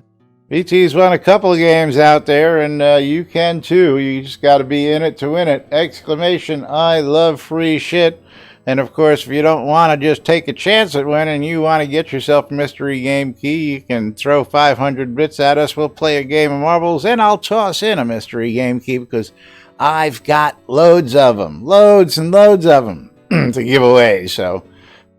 BT's won a couple of games out there, and you can too. You just got to be in it to win it. Exclamation! I love free shit. And of course, if you don't want to just take a chance at winning, you want to get yourself a mystery game key, you can throw 500 bits at us. We'll play a game of marbles, and I'll toss in a mystery game key because I've got loads of them, loads and loads of them to give away. So,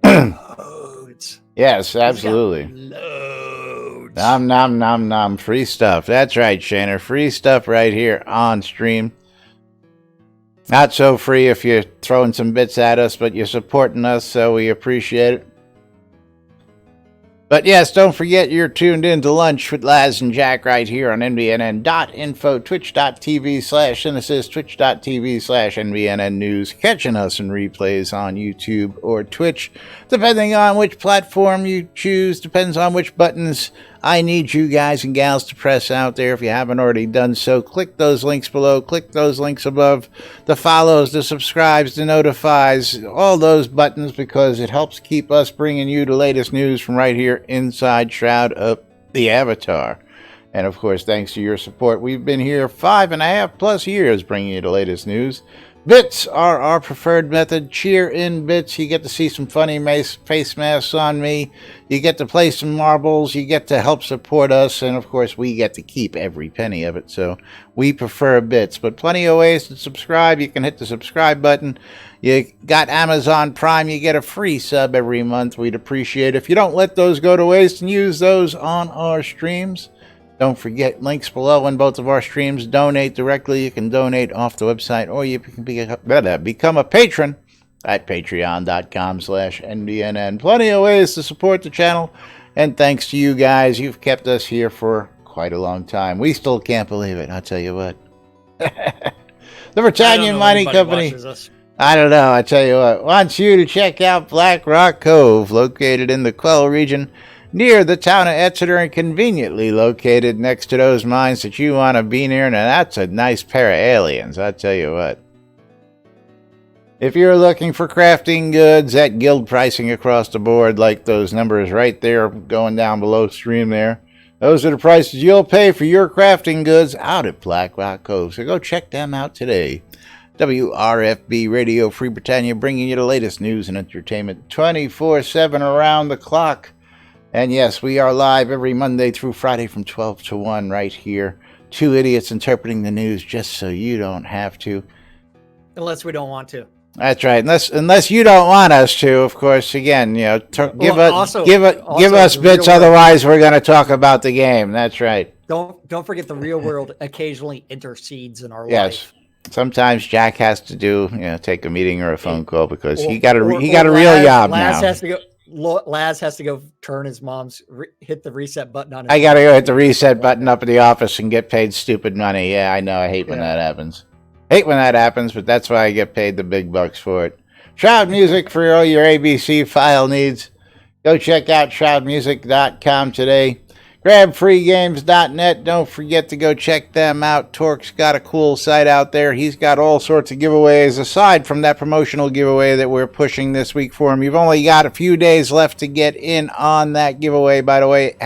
Loads. Yes, absolutely. Loads. Nom nom nom nom. Free stuff. That's right, Shaner. Free stuff right here on stream. Not so free if you're throwing some bits at us, but you're supporting us, so we appreciate it. But yes, don't forget you're tuned in to Lunch with Laz and Jack right here on NBNN.info, twitch.tv/Synesis, twitch.tv/NBNN News, catching us in replays on YouTube or Twitch, depending on which platform you choose, depends on which buttons I need you guys and gals to press out there. If you haven't already done so, click those links below, click those links above, the follows, the subscribes, the notifies, all those buttons, because it helps keep us bringing you the latest news from right here inside Shroud of the Avatar. And of course, thanks to your support, we've been here 5.5+ years bringing you the latest news. Bits are our preferred method. Cheer in bits. You get to see some funny face masks on me. You get to play some marbles. You get to help support us. And of course, we get to keep every penny of it. So we prefer bits. But plenty of ways to subscribe. You can hit the subscribe button. You got Amazon Prime. You get a free sub every month. We'd appreciate it if you don't let those go to waste and use those on our streams. Don't forget, links below in both of our streams. Donate directly. You can donate off the website, or you can become a patron at patreon.com/NBNN. Plenty of ways to support the channel. And thanks to you guys, you've kept us here for quite a long time. We still can't believe it, I'll tell you what. The Britannia Mining Company, I don't know, I tell you what, wants you to check out Black Rock Cove, located in the Quell region, near the town of Exeter, and conveniently located next to those mines that you want to be near. Now that's a nice pair of aliens, I tell you what. If you're looking for crafting goods at guild pricing across the board, like those numbers right there going down below stream there, those are the prices you'll pay for your crafting goods out at Black Rock Cove. So go check them out today. WRFB Radio Free Britannia, bringing you the latest news and entertainment 24/7 around the clock. And yes, we are live every Monday through Friday from 12 to 1 right here. Two idiots interpreting the news just so you don't have to. Unless we don't want to. That's right. Unless you don't want us to, of course. Again, you know, give us bits. Otherwise, we're going to talk about the game. That's right. Don't forget the real world occasionally intercedes in our life. Yes. Sometimes Jack has to take a meeting or a phone call because he got a real job now. Laz has to go turn his mom's hit the reset button on his I gotta go hit the reset button up in the office and get paid stupid money. Yeah, I know. I hate when Yeah. that happens. Hate when that happens, but that's why I get paid the big bucks for it. Shroud Music for all your ABC file needs. Go check out shroudmusic.com today. Grab freegames.net. Don't forget to go check them out. Torque's got a cool site out there. He's got all sorts of giveaways aside from that promotional giveaway that we're pushing this week for him. You've only got a few days left to get in on that giveaway, by the way.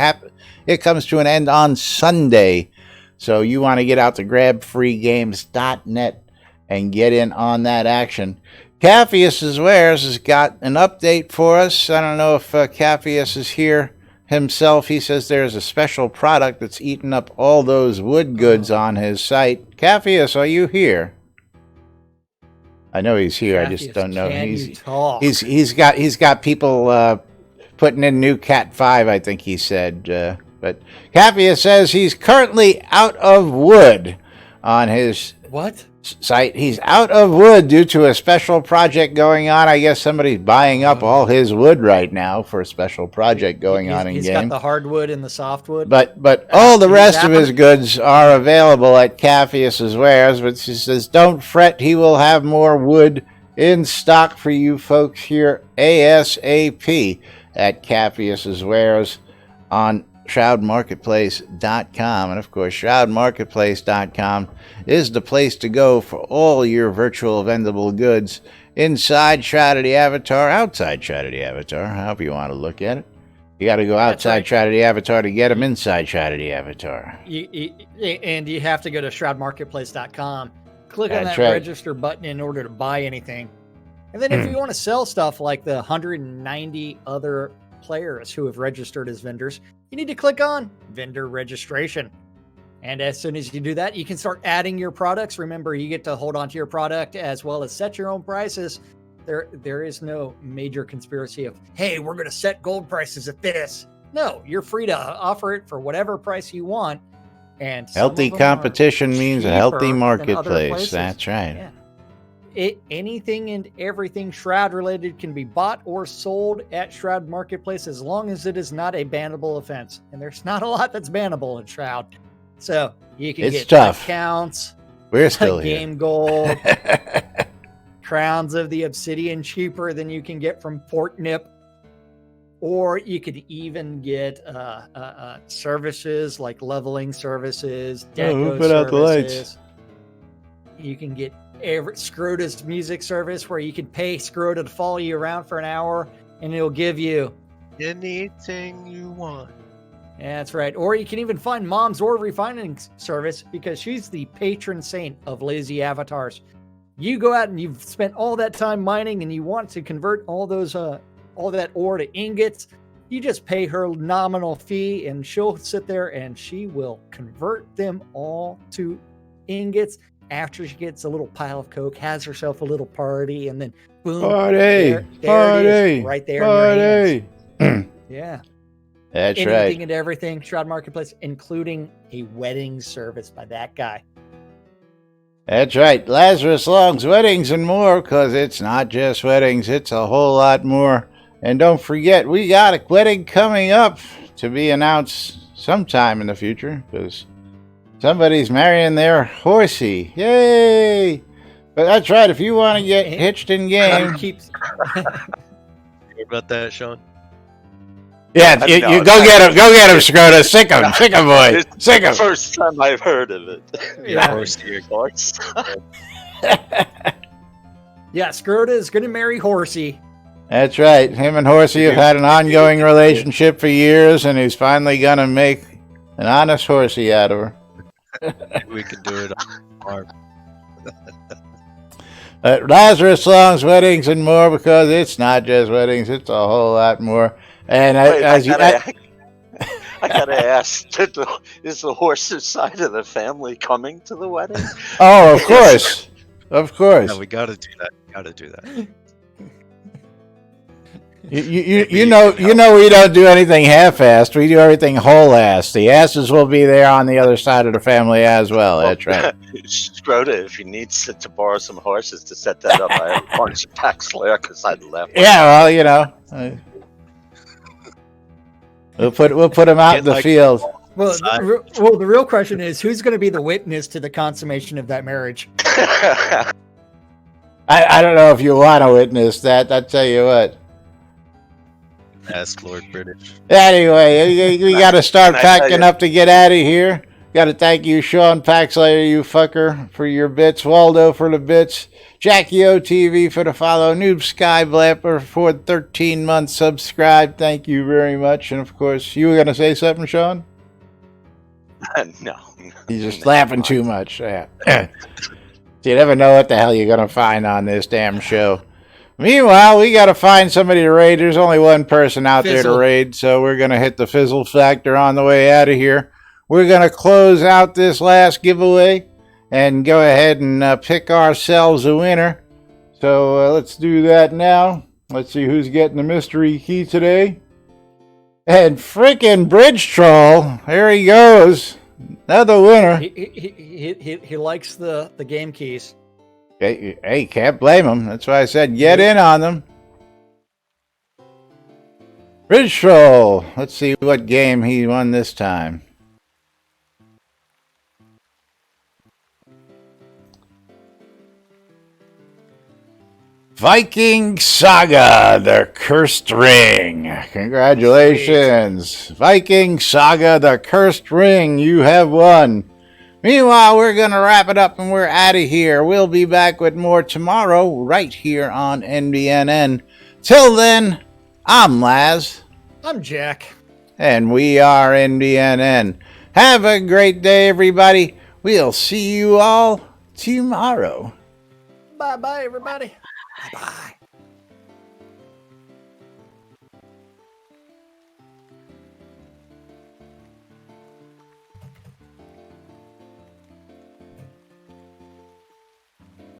It comes to an end on Sunday. So you want to get out to grabfreegames.net and get in on that action. Capheus' Wares has got an update for us. I don't know if Capheus is here himself. He says there's a special product that's eaten up all those wood goods on his site. Capheus, are you here? I know he's here. I just don't know. He's got people putting in new Cat 5, I think he said. But Capheus says he's currently out of wood on his site. He's out of wood due to a special project going on. I guess somebody's buying up all his wood right now for a special project going on in game. He's got the hardwood and the softwood. But all the rest of his goods are available at Capheus' Wares. But he says, don't fret, he will have more wood in stock for you folks here ASAP at Capheus' Wares on shroudmarketplace.com. And of course, shroudmarketplace.com is the place to go for all your virtual vendable goods inside Shroud Avatar, outside Shroud Avatar, however you want to look at it. You got to go outside Shroud Avatar to get them inside Shroud Avatar. And you have to go to shroudmarketplace.com, click on that register button in order to buy anything. And then if you want to sell stuff like the 190 other players who have registered as vendors, you need to click on vendor registration. And as soon as you do that, you can start adding your products. Remember, you get to hold on to your product as well as set your own prices. There is no major conspiracy of, hey, we're going to set gold prices at this. No, you're free to offer it for whatever price you want. And healthy competition means a healthy marketplace. That's right. Yeah. Anything and everything Shroud related can be bought or sold at Shroud Marketplace as long as it is not a bannable offense. And there's not a lot that's bannable in Shroud. So you can get counts. We're still game gold, crowns of the obsidian cheaper than you can get from Fort Nip. Or you could even get services like leveling services, deco put out the lights. You can get Scrota's music service where you can pay Scrota to follow you around for an hour and it'll give you anything you want. Yeah, that's right. Or you can even find Mom's ore refining service because she's the patron saint of lazy avatars. You go out and you've spent all that time mining and you want to convert all that ore to ingots. You just pay her nominal fee and she'll sit there and she will convert them all to ingots. After she gets a little pile of coke, has herself a little party, and then boom, party, there party, it is, right there party. In your hands. Yeah, that's anything right. Anything and everything, Shroud Marketplace, including a wedding service by that guy. That's right, Lazarus Long's Weddings and more, because it's not just weddings, it's a whole lot more. And don't forget, we got a wedding coming up to be announced sometime in the future, because somebody's marrying their horsey. Yay! But that's right, if you want to get hitched in game... Hear about that, Sean? Yeah, you go get him, Scrota. Sick him, boy. Sick him. First time I've heard of it. Yeah. Horsey, of course. Yeah, Scrota is going to marry Horsey. That's right. Him and Horsey have had an ongoing relationship for years, and he's finally going to make an honest Horsey out of her. We can do it on Lazarus Long's Weddings and more, because it's not just weddings, it's a whole lot more. And I gotta ask, is the horse's side of the family coming to the wedding? Oh, of course. Of course. Yeah, we gotta do that. You know we don't do anything half-assed. We do everything whole-assed. The asses will be there on the other side of the family as well. That's right. Scrota, if you need to borrow some horses to set that up, I have a bunch of packs there because I'd left. Yeah, well, We'll put him out in the field. Well, the real question is, who's going to be the witness to the consummation of that marriage? I don't know if you want to witness that. I'll tell you what. Ask Lord British. Anyway, we got to start Can I tell packing you- up to get out of here. Got to thank you, Sean Paxlayer, you fucker, for your bits. Waldo for the bits. Jackie OTV for the follow. Noob Skyblapper for 13 months subscribed. Thank you very much. And of course, you were going to say something, Sean? No. You're just laughing too much. Yeah. You never know what the hell you're going to find on this damn show. Meanwhile, we got to find somebody to raid. There's only one person out there to Fizzle. raid, so we're going to hit the fizzle factor on the way out of here. We're going to close out this last giveaway and go ahead and pick ourselves a winner. So let's do that now. Let's see who's getting the mystery key today. And frickin' Bridge Troll, there he goes. Another winner. He likes the game keys. Hey, can't blame him. That's why I said get in on them. Bridge Troll. Let's see what game he won this time. Viking Saga, the Cursed Ring. Congratulations. Viking Saga, the Cursed Ring. You have won. Meanwhile, we're going to wrap it up and we're out of here. We'll be back with more tomorrow right here on NBNN. Till then, I'm Laz. I'm Jack. And we are NBNN. Have a great day, everybody. We'll see you all tomorrow. Bye-bye, everybody. Bye-bye.